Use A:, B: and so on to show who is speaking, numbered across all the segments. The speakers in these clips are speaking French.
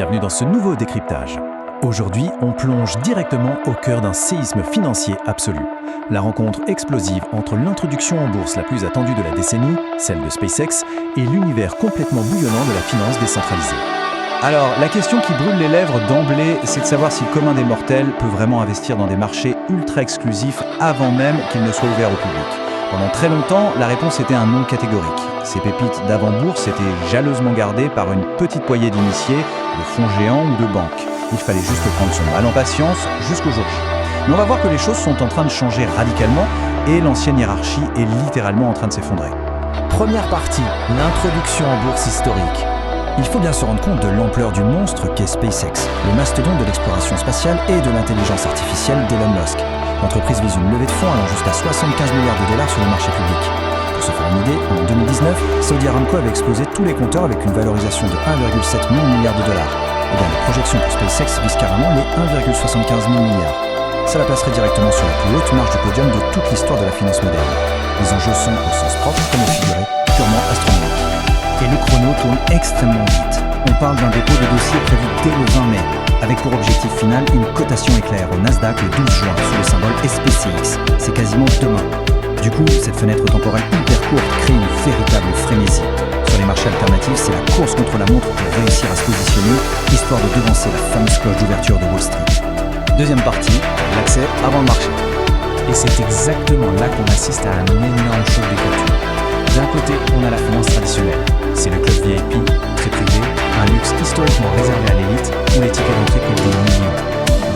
A: bienvenue dans ce nouveau décryptage. Aujourd'hui, on plonge directement au cœur d'un séisme financier absolu. La rencontre explosive entre l'introduction en bourse la plus attendue de la décennie, celle de SpaceX, et l'univers complètement bouillonnant de la finance décentralisée. Alors, la question qui brûle les lèvres d'emblée, c'est de savoir si le commun des mortels peut vraiment investir dans des marchés ultra exclusifs avant même qu'ils ne soient ouverts au public. Pendant très longtemps, la réponse était un non catégorique. Ces pépites d'avant-bourse étaient jalousement gardées par une petite poignée d'initiés, de fonds géants ou de banques. Il fallait juste prendre son mal en patience jusqu'au jour J. Mais on va voir que les choses sont en train de changer radicalement et l'ancienne hiérarchie est littéralement en train de s'effondrer.
B: Première partie, l'introduction en bourse historique. Il faut bien se rendre compte de l'ampleur du monstre qu'est SpaceX, le mastodonte de l'exploration spatiale et de l'intelligence artificielle d'Elon Musk. L'entreprise vise une levée de fonds allant jusqu'à 75 milliards de dollars sur le marché public. Pour se faire une idée, en 2019, Saudi Aramco avait explosé tous les compteurs avec une valorisation de 1,7 milliard de dollars. Et bien, les projections pour SpaceX visent carrément les 1,75 milliards. Ça la placerait directement sur la plus haute marge du podium de toute l'histoire de la finance moderne. Les enjeux sont, au sens propre comme au figuré, purement astronomiques. Et le chrono tourne extrêmement vite. On parle d'un dépôt de dossier prévu dès le 20 mai, avec pour objectif final une cotation éclair au Nasdaq le 12 juin sous le symbole SPCX. C'est quasiment demain. Du coup, cette fenêtre temporelle hyper courte crée une véritable frénésie. Sur les marchés alternatifs, c'est la course contre la montre pour réussir à se positionner, histoire de devancer la fameuse cloche d'ouverture de Wall Street. Deuxième partie, l'accès avant le marché. Et c'est exactement là qu'on assiste à un énorme choc des cultures. D'un côté, on a la finance traditionnelle. C'est le club VIP, très privé, un luxe historiquement réservé à l'élite, où les tickets d'entrée coûtent des millions.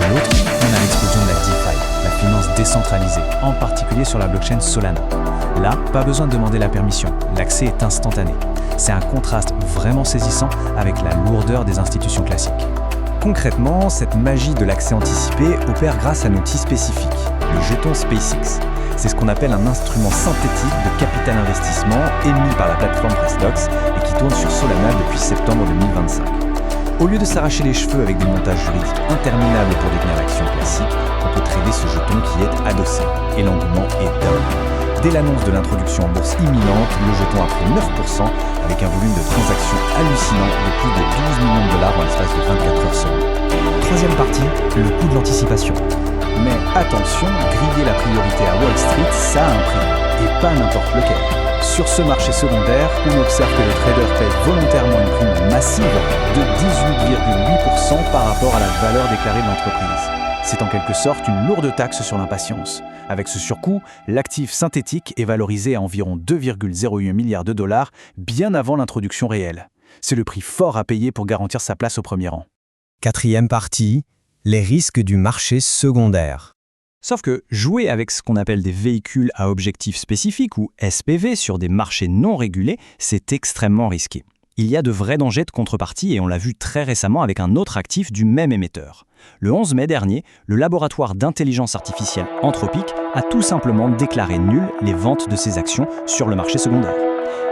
B: De l'autre, on a l'explosion de la DeFi, la finance décentralisée, en particulier sur la blockchain Solana. Là, pas besoin de demander la permission, l'accès est instantané. C'est un contraste vraiment saisissant avec la lourdeur des institutions classiques. Concrètement, cette magie de l'accès anticipé opère grâce à un outil spécifique, le jeton SpaceX. C'est ce qu'on appelle un instrument synthétique de capital investissement émis par la plateforme Prestox et qui tourne sur Solana depuis septembre 2025. Au lieu de s'arracher les cheveux avec des montages juridiques interminables pour détenir l'action classique, on peut trader ce jeton qui est adossé. Et l'engouement est dingue. Dès l'annonce de l'introduction en bourse imminente, le jeton a pris 9% avec un volume de transactions hallucinant de plus de 12 millions de dollars en l'espace de 24 heures seulement. Troisième partie, le coût de l'anticipation. Mais attention, griller la priorité à Wall Street, ça a un prix, et pas n'importe lequel. Sur ce marché secondaire, on observe que les traders paient volontairement une prime massive de 18,8% par rapport à la valeur déclarée de l'entreprise. C'est en quelque sorte une lourde taxe sur l'impatience. Avec ce surcoût, l'actif synthétique est valorisé à environ 2,08 milliards de dollars bien avant l'introduction réelle. C'est le prix fort à payer pour garantir sa place au premier rang. Quatrième partie, les risques du marché secondaire.
C: Sauf que jouer avec ce qu'on appelle des véhicules à objectifs spécifiques ou SPV sur des marchés non régulés, c'est extrêmement risqué. Il y a de vrais dangers de contrepartie et on l'a vu très récemment avec un autre actif du même émetteur. Le 11 mai dernier, le laboratoire d'intelligence artificielle Anthropic a tout simplement déclaré nul les ventes de ses actions sur le marché secondaire.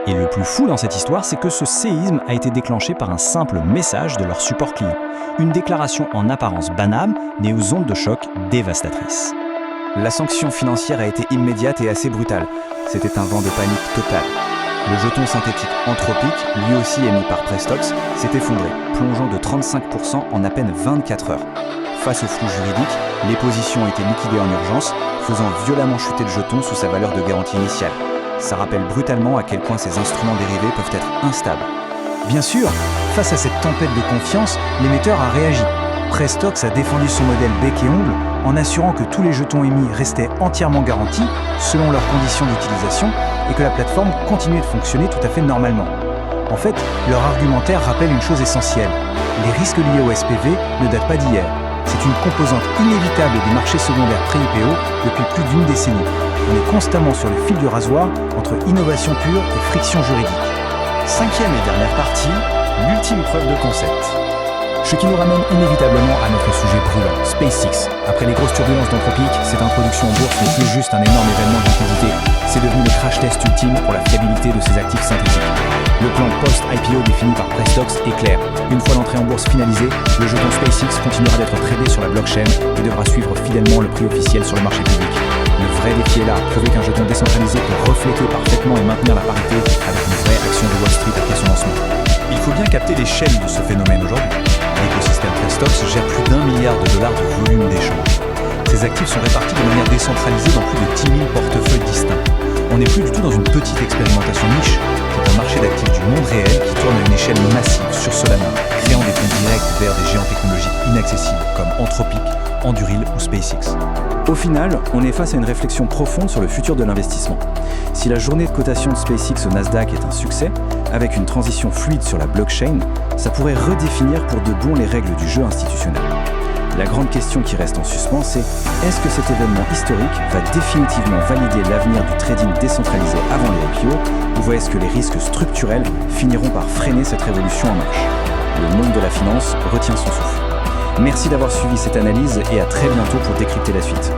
C: Et le plus fou dans cette histoire, c'est que ce séisme a été déclenché par un simple message de leur support client. Une déclaration en apparence banale, mais aux ondes de choc dévastatrices.
D: La sanction financière a été immédiate et assez brutale. C'était un vent de panique totale. Le jeton synthétique Anthropic, lui aussi émis par Prestox, s'est effondré, plongeant de 35% en à peine 24 heures. Face au flou juridique, les positions ont été liquidées en urgence, faisant violemment chuter le jeton sous sa valeur de garantie initiale. Ça rappelle brutalement à quel point ces instruments dérivés peuvent être instables.
B: Bien sûr, face à cette tempête de confiance, l'émetteur a réagi. Prestox a défendu son modèle bec et ongle en assurant que tous les jetons émis restaient entièrement garantis selon leurs conditions d'utilisation et que la plateforme continuait de fonctionner tout à fait normalement. En fait, leur argumentaire rappelle une chose essentielle. Les risques liés au SPV ne datent pas d'hier. C'est une composante inévitable des marchés secondaires pré-IPO depuis plus d'une décennie. On est constamment sur le fil du rasoir entre innovation pure et friction juridique.
A: Cinquième et dernière partie, l'ultime preuve de concept.
B: Ce qui nous ramène inévitablement à notre sujet brûlant, SpaceX. Après les grosses turbulences d'Anthropic, cette introduction en bourse n'est plus juste un énorme événement de liquidité. C'est devenu le crash test ultime pour la fiabilité de ces actifs synthétiques. Le plan post-IPO défini par Prestox est clair. Une fois l'entrée en bourse finalisée, le jeton SpaceX continuera d'être tradé sur la blockchain et devra suivre fidèlement le prix officiel sur le marché public. Le vrai défi est là, prouver qu'un jeton décentralisé peut refléter parfaitement et maintenir la parité avec une vraie action de Wall Street après son lancement.
A: Il faut bien capter l'échelle de ce phénomène aujourd'hui. Les milliards de dollars de volume d'échange. Ces actifs sont répartis de manière décentralisée dans plus de 10 000 portefeuilles distincts. On n'est plus du tout dans une petite expérimentation niche, c'est un marché d'actifs du monde réel qui tourne à une échelle massive sur Solana, créant des ponts directs vers des géants technologiques inaccessibles comme Anthropic, Anduril ou SpaceX.
B: Au final, on est face à une réflexion profonde sur le futur de l'investissement. Si la journée de cotation de SpaceX au Nasdaq est un succès, avec une transition fluide sur la blockchain, ça pourrait redéfinir pour de bon les règles du jeu institutionnel. La grande question qui reste en suspens, c'est est-ce que cet événement historique va définitivement valider l'avenir du trading décentralisé avant les IPO, ou est-ce que les risques structurels finiront par freiner cette révolution en marche? Le monde de la finance retient son souffle. Merci d'avoir suivi cette analyse et à très bientôt pour décrypter la suite.